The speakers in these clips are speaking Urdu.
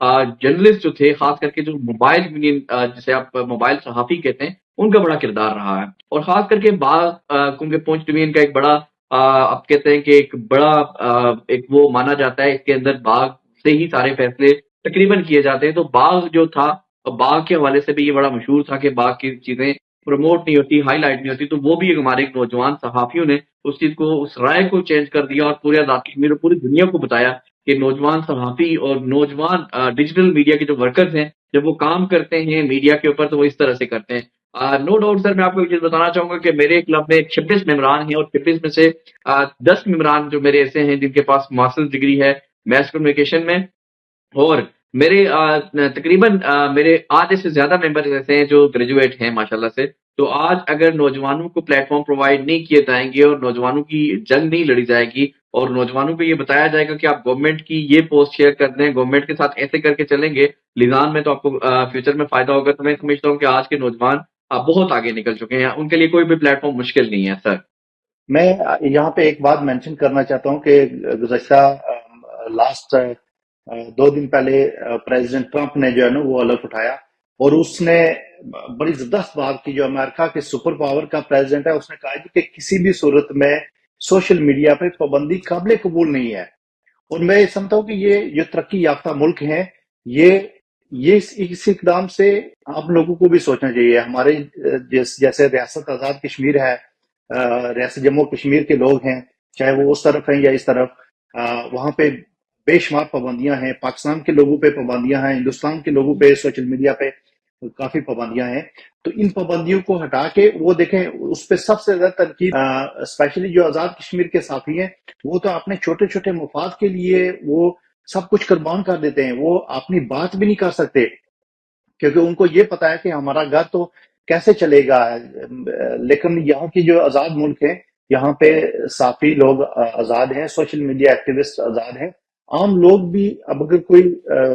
جرنلسٹ جو تھے، خاص کر کے جو موبائل یونین جسے آپ موبائل صحافی کہتے ہیں، ان کا بڑا کردار رہا ہے، اور خاص کر کے بعض کیونکہ پونچھ ڈویژن کا ایک بڑا آپ کہتے ہیں کہ ایک بڑا ایک وہ مانا جاتا ہے، اس کے اندر باغ سے ہی سارے فیصلے تقریباً کیے جاتے ہیں، تو باغ جو تھا، باغ کے حوالے سے بھی یہ بڑا مشہور تھا کہ باغ کی چیزیں پروموٹ نہیں ہوتی، ہائی لائٹ نہیں ہوتی، تو وہ بھی ہمارے نوجوان صحافیوں نے اس چیز کو، اس رائے کو چینج کر دیا اور پورے آزاد کشمیر اور پوری دنیا کو بتایا کہ نوجوان صحافی اور نوجوان ڈیجیٹل میڈیا کے جو ورکرز ہیں، جب وہ کام کرتے ہیں میڈیا کے اوپر تو وہ اس طرح سے کرتے ہیں۔ نو ڈاؤٹ سر، میں آپ کو ایک چیز بتانا چاہوں گا کہ میرے کلب میں 26 ممبران ہیں، اور 26 میں سے 10 ممبران جو میرے ایسے ہیں جن کے پاس ماسٹرز ڈگری ہے میس کمیونیکیشن میں، اور میرے تقریباً میرے آدھے سے زیادہ ممبر ایسے ہیں جو گریجویٹ ہیں ماشاءاللہ سے۔ تو آج اگر نوجوانوں کو پلیٹ فارم پرووائڈ نہیں کیے جائیں گے اور نوجوانوں کی جنگ نہیں لڑی جائے گی اور نوجوانوں کو یہ بتایا جائے گا کہ آپ گورنمنٹ کی یہ پوسٹ شیئر کر دیں، گورنمنٹ کے ساتھ ایسے کر کے چلیں گے نظام میں، تو آپ کو فیوچر میں فائدہ ہوگا۔ تو میں سمجھتا ہوں کہ آج کے نوجوان بہت آگے نکل چکے ہیں، ان کے لیے کوئی بھی پلیٹ فارم مشکل نہیں ہے سر۔ میں یہاں پہ ایک بات مینشن کرنا چاہتا ہوں کہ گزشتہ لاسٹ 2 دن پہلے پریزیڈنٹ ٹرمپ نے جو ہے نا وہ الرٹ اٹھایا، اور اس نے بڑی زبردست بات کی۔ جو امریکہ کے سپر پاور کا پریزیڈنٹ ہے، اس نے کہا کہ کسی بھی صورت میں سوشل میڈیا پہ پابندی قابل قبول نہیں ہے، اور میں سمجھتا ہوں کہ یہ جو ترقی یافتہ ملک ہیں، یہ اس اقدام سے آپ لوگوں کو بھی سوچنا چاہیے۔ ہمارے جیسے ریاست آزاد کشمیر ہے، ریاست جموں کشمیر کے لوگ ہیں، چاہے وہ اس طرف ہیں یا اس طرف، وہاں پہ بے شمار پابندیاں ہیں۔ پاکستان کے لوگوں پہ پابندیاں ہیں، ہندوستان کے لوگوں پہ سوشل میڈیا پہ کافی پابندیاں ہیں۔ تو ان پابندیوں کو ہٹا کے وہ دیکھیں، اس پہ سب سے زیادہ تنقید اسپیشلی جو آزاد کشمیر کے صحافی ہیں، وہ تو اپنے چھوٹے چھوٹے مفاد کے لیے وہ سب کچھ قربان کر دیتے ہیں، وہ اپنی بات بھی نہیں کر سکتے، کیونکہ ان کو یہ پتا ہے کہ ہمارا گھر تو کیسے چلے گا۔ لیکن یہاں کی جو آزاد ملک ہے، یہاں پہ صحافی لوگ آزاد ہیں، سوشل میڈیا ایکٹیوسٹ آزاد ہیں، عام لوگ بھی اب اگر کوئی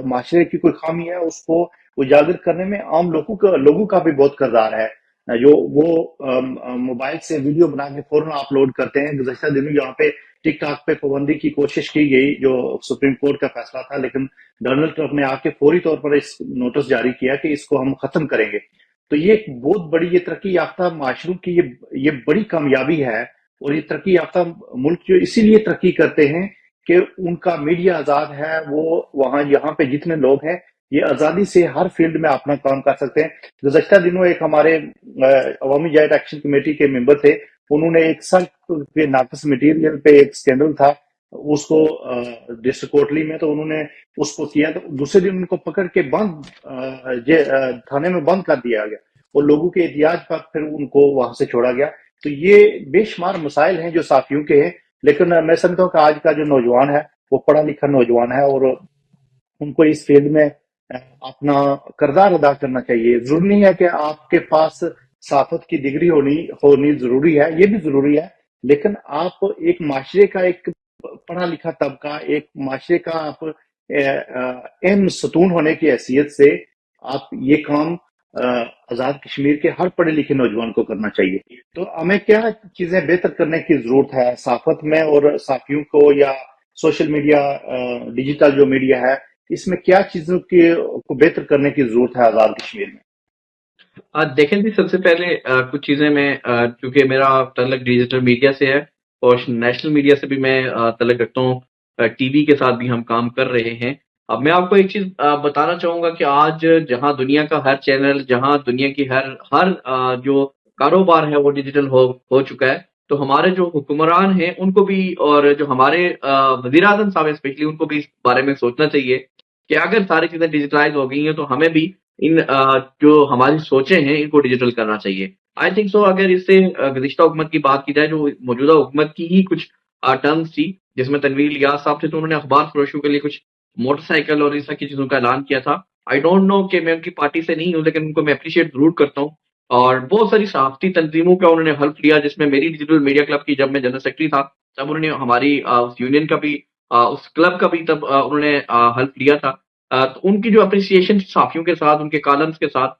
معاشرے کی کوئی خامی ہے اس کو اجاگر کرنے میں عام لوگوں کا بھی بہت کردار ہے، جو وہ موبائل سے ویڈیو بنا کے فوراً اپلوڈ کرتے ہیں۔ گزشتہ دنوں یہاں پہ ٹک ٹاک پہ پابندی کی کوشش کی گئی، جو سپریم کورٹ کا فیصلہ تھا، لیکن ڈونلڈ ٹرمپ نے آ کے فوری طور پر اس نوٹس جاری کیا کہ اس کو ہم ختم کریں گے۔ تو یہ ایک بہت بڑی، یہ ترقی یافتہ معاشروں کی یہ بڑی کامیابی ہے، اور یہ ترقی یافتہ ملک جو اسی لیے ترقی کرتے ہیں کہ ان کا میڈیا آزاد ہے، وہ وہاں یہاں پہ جتنے لوگ ہیں یہ آزادی سے ہر فیلڈ میں اپنا کام کر سکتے ہیں۔ گزشتہ دنوں ایک ہمارے عوامی جائٹ ایکشن کمیٹی کے ممبر تھے، انہوں نے ایک سڑک کے ناقص مٹیریل پہ ایک سکینڈل تھا، اس کو ڈسٹرکٹ کوٹلی میں، تو انہوں نے اس کو کیا، تو دوسرے دن ان کو پکڑ کے تھانے میں بند کر دیا گیا، اور لوگوں کے احتجاج پر پھر ان کو وہاں سے چھوڑا گیا۔ تو یہ بے شمار مسائل ہیں جو صحافیوں کے ہیں، لیکن میں سمجھتا ہوں کہ آج کا جو نوجوان ہے وہ پڑھا لکھا نوجوان ہے، اور ان کو اس فیلڈ میں اپنا کردار ادا کرنا چاہیے۔ ضروری نہیں ہے کہ آپ کے پاس صحافت کی ڈگری ہونی ضروری ہے، یہ بھی ضروری ہے، لیکن آپ ایک معاشرے کا، ایک پڑھا لکھا طبقہ، ایک معاشرے کا آپ اہم ستون ہونے کی حیثیت سے آپ یہ کام آزاد کشمیر کے ہر پڑھے لکھے نوجوان کو کرنا چاہیے۔ تو ہمیں کیا چیزیں بہتر کرنے کی ضرورت ہے صحافت میں، اور صحافیوں کو یا سوشل میڈیا، ڈیجیٹل جو میڈیا ہے، اس میں کیا چیزوں کو بہتر کرنے کی ضرورت ہے آزاد کشمیر میں؟ دیکھیں جی، سب سے پہلے کچھ چیزیں میں چونکہ میرا تعلق ڈیجیٹل میڈیا سے ہے اور نیشنل میڈیا سے بھی میں تعلق رکھتا ہوں، ٹی وی کے ساتھ بھی ہم کام کر رہے ہیں۔ اب میں آپ کو ایک چیز بتانا چاہوں گا کہ آج جہاں دنیا کا ہر چینل، جہاں دنیا کی ہر جو کاروبار ہے وہ ڈیجیٹل ہو چکا ہے، تو ہمارے جو حکمران ہیں ان کو بھی، اور جو ہمارے وزیر اعظم صاحب اسپیشلی، ان کو بھی اس بارے میں سوچنا چاہیے کہ اگر ساری چیزیں ڈیجیٹلائز ہو گئی ہیں تو ہمیں بھی ان جو ہماری سوچیں ہیں ان کو ڈیجیٹل کرنا چاہیے۔ آئی تھنک سو اگر اس سے گزشتہ حکومت کی بات کی جائے، جو موجودہ حکومت کی ہی کچھ ٹرمز تھی، جس میں تنویر الیاس صاحب تھے، تو انہوں نے اخبار فروشوں کے لیے کچھ موٹر سائیکل اور اس طرح کی چیزوں کا اعلان کیا تھا۔ آئی ڈونٹ نو کہ میں ان کی پارٹی سے نہیں ہوں، لیکن ان کو میں اپریشیٹ ضرور کرتا ہوں، اور بہت ساری صحافتی تنظیموں کا انہوں نے ہیلپ لیا، جس میں میری ڈیجیٹل میڈیا کلب کی جب میں جنرل سیکرٹری تھا تب انہوں نے ہماری اس یونین کا بھی، اس کلب کا بھی تب انہوں نے ہیلپ لیا تھا۔ تو ان کی جو اپریسیشن صحافیوں کے ساتھ، ان کے کالمز کے ساتھ،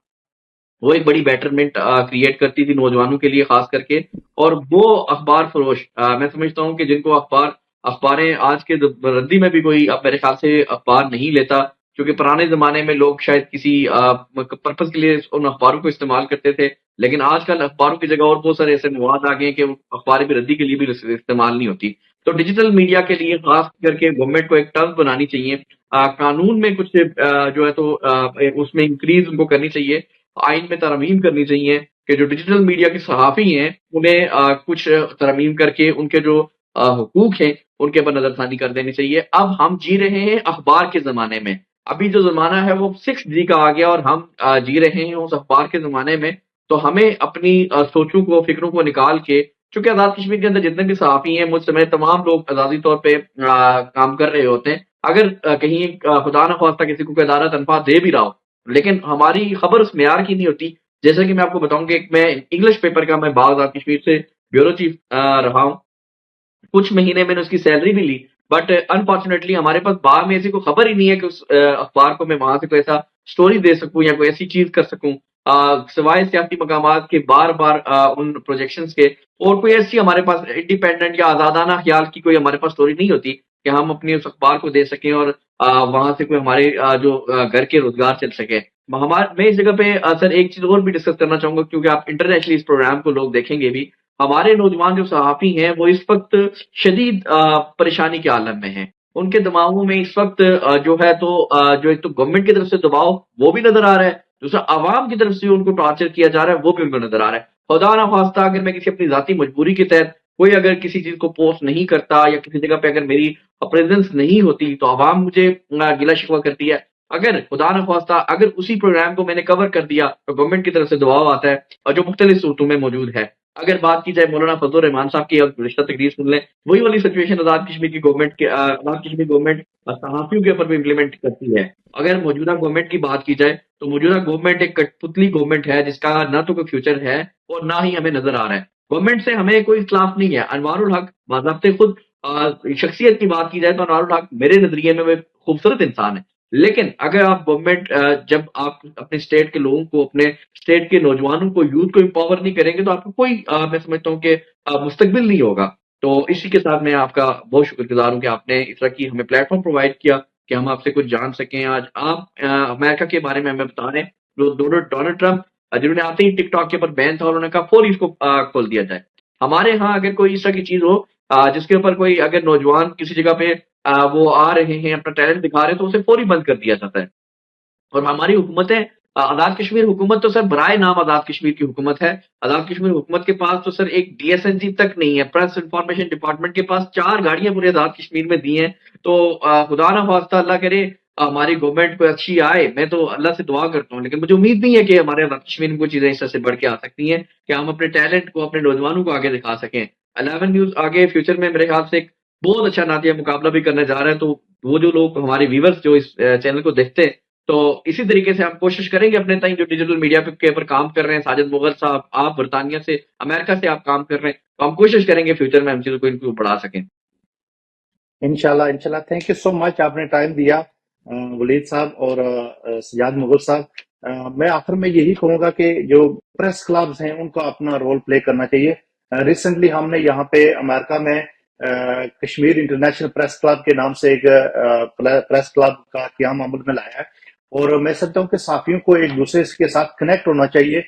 وہ ایک بڑی بیٹرمنٹ کریٹ کرتی تھی نوجوانوں کے لیے خاص کر کے۔ اور وہ اخبار فروش، میں سمجھتا ہوں کہ جن کو اخباریں آج کے ردی میں بھی کوئی اب میرے خیال سے اخبار نہیں لیتا، کیونکہ پرانے زمانے میں لوگ شاید کسی پرپز کے لیے ان اخباروں کو استعمال کرتے تھے، لیکن آج کل اخباروں کی جگہ اور بہت سارے ایسے مواد آ گئے ہیں کہ اخبار بھی ردی کے لیے بھی استعمال نہیں ہوتی. تو ڈیجیٹل میڈیا کے لیے خاص کر کے گورنمنٹ کو ایک ٹرم بنانی چاہیے. قانون میں کچھ جو ہے تو اس میں انکریز ان کو کرنی چاہیے، آئین میں ترمیم کرنی چاہیے کہ جو ڈیجیٹل میڈیا کے صحافی ہیں انہیں کچھ ترمیم کر کے ان کے جو حقوق ہیں ان کے اوپر نظر ثانی کر دینی چاہیے. اب ہم جی رہے ہیں اخبار کے زمانے میں، ابھی جو زمانہ ہے وہ 6G کا آ گیا اور ہم جی رہے ہیں اس اخبار کے زمانے میں. تو ہمیں اپنی سوچوں کو، فکروں کو نکال کے، چونکہ آزاد کشمیر کے اندر جتنے بھی صحافی ہیں، مجھ سمیت تمام لوگ آزادی طور پہ کام کر رہے ہوتے ہیں. اگر کہیں خدا نہ خواستہ کسی کو کوئی ادارہ تنخواہ دے بھی رہا ہو، لیکن ہماری خبر اس معیار کی نہیں ہوتی. جیسے کہ میں آپ کو بتاؤں کہ میں انگلش پیپر کا، میں آزاد کشمیر سے بیورو چیف رہا ہوں، کچھ مہینے میں نے اس کی سیلری بھی لی، بٹ انفارچونیٹلی ہمارے پاس بعد میں ایسی کوئی خبر ہی نہیں ہے کہ اس اخبار کو میں وہاں سے کوئی ایسا سٹوری دے سکوں یا کوئی ایسی چیز کر سکوں سوائے سیاسی مقامات کے بار بار ان پروجیکشنز کے. اور کوئی ایسی ہمارے پاس انڈیپینڈنٹ یا آزادانہ خیال کی کوئی ہمارے پاس سٹوری نہیں ہوتی کہ ہم اپنی اس اخبار کو دے سکیں اور وہاں سے کوئی ہمارے جو گھر کے روزگار چل سکے. میں اس جگہ پہ سر ایک چیز اور بھی ڈسکس کرنا چاہوں گا، کیونکہ آپ انٹرنیشنلی اس پروگرام کو لوگ دیکھیں گے بھی. ہمارے نوجوان جو صحافی ہیں وہ اس وقت شدید پریشانی کے عالم میں ہیں. ان کے دماغوں میں اس وقت جو ہے تو جو ایک تو گورنمنٹ کی طرف سے دباؤ وہ بھی نظر آ رہا ہے، دوسرا عوام کی طرف سے ان کو ٹارچر کیا جا رہا ہے وہ بھی ان کو نظر آ رہا ہے. خدا نہ خواستہ اگر میں کسی اپنی ذاتی مجبوری کے تحت کوئی اگر کسی چیز کو پوسٹ نہیں کرتا یا کسی جگہ پہ اگر میری پریزنس نہیں ہوتی تو عوام مجھے گلا شکوہ کرتی ہے. اگر خدا نہ خواستہ اگر اسی پروگرام کو میں نے کور کر دیا تو گورنمنٹ کی طرف سے دباؤ آتا ہے، اور جو مختلف صورتوں میں موجود ہے. اگر بات کی جائے مولانا فضل الرحمان صاحب کی، گزشتہ تقریر سن لیں، وہی والی سچویشن آزاد کشمیر کی گورنمنٹ کے آزاد کشمیر گورنمنٹ صحافیوں کے اوپر بھی امپلیمنٹ کرتی ہے. اگر موجودہ گورنمنٹ کی بات کی جائے تو موجودہ گورنمنٹ ایک کٹ پتلی گورنمنٹ ہے جس کا نہ تو کوئی فیوچر ہے اور نہ ہی ہمیں نظر آ رہا ہے. گورنمنٹ سے ہمیں کوئی اختلاف نہیں ہے. انوار الحق باضابطے خود شخصیت کی بات کی جائے تو انوار الحق میرے نظریے میں وہ خوبصورت انسان ہے، لیکن اگر آپ گورنمنٹ جب آپ اپنے اسٹیٹ کے لوگوں کو، اپنے اسٹیٹ کے نوجوانوں کو، یوتھ کو امپاور نہیں کریں گے تو آپ کو کوئی میں سمجھتا ہوں کہ مستقبل نہیں ہوگا. تو اسی کے ساتھ میں آپ کا بہت شکر گزار ہوں کہ آپ نے اس طرح کی ہمیں پلیٹ فارم پرووائڈ کیا کہ ہم آپ سے کچھ جان سکیں. آج آپ امریکہ کے بارے میں ہمیں بتا رہے ہیں. ڈونلڈ ٹرمپ جنہوں نے آتے ہی ٹک ٹاک کے اوپر بین تھا، انہوں نے کہا فوری اس کو کھول دیا جائے. ہمارے ہاں اگر کوئی اس طرح کی چیز ہو جس کے اوپر کوئی اگر نوجوان کسی جگہ پہ وہ آ رہے ہیں اپنا ٹیلنٹ دکھا رہے ہیں تو اسے فوری بند کر دیا جاتا ہے. اور ہماری حکومتیں، آزاد کشمیر حکومت تو سر برائے نام آزاد کشمیر کی حکومت ہے. آزاد کشمیر حکومت کے پاس تو سر ایک DSNG تک نہیں ہے. پریس انفارمیشن ڈپارٹمنٹ کے پاس 4 گاڑیاں پورے آزاد کشمیر میں دی ہیں. تو خدا نہ خواستہ اللہ کرے ہماری گورنمنٹ کو اچھی آئے، میں تو اللہ سے دعا کرتا ہوں، لیکن مجھے امید نہیں ہے کہ ہمارے آزاد کشمیر میں کوئی چیزیں اس طرح سے بڑھ کے آ سکتی ہیں کہ ہم اپنے ٹیلنٹ کو، اپنے نوجوانوں کو آگے دکھا سکیں. 11 نیوز آگے فیوچر میں میرے خیال سے ایک بہت اچھا نعتیہ مقابلہ بھی کرنے جا رہا ہے. تو وہ جو لوگ ہمارے ویورز جو اس چینل کو دیکھتے ہیں، تو اسی طریقے سے ہم کوشش کریں گے اپنے تئیں جو ڈیجیٹل میڈیا کے اوپر کام کر رہے ہیں، ساجد مغل صاحب، آپ برطانیہ سے، امریکہ سے آپ کام کر رہے ہیں، تو ہم کوشش کریں گے فیوچر میں ہم چیزوں کو ان کو بڑھا سکیں. انشاءاللہ تھینک یو سو مچ، آپ نے ٹائم دیا ولید صاحب اور سجاد مغل صاحب. میں آخر میں یہی کہوں گا کہ جو پریس کلبز ہیں ان کو اپنا رول پلے کرنا چاہیے. ریسنٹلی ہم نے یہاں پہ امریکہ میں کشمیر انٹرنیشنل پریس کلب کے نام سے ایک پریس کلب کا قیام عمل میں لایا ہے، اور میں سمجھتا ہوں کہ صحافیوں کو ایک دوسرے کے ساتھ کنیکٹ ہونا چاہیے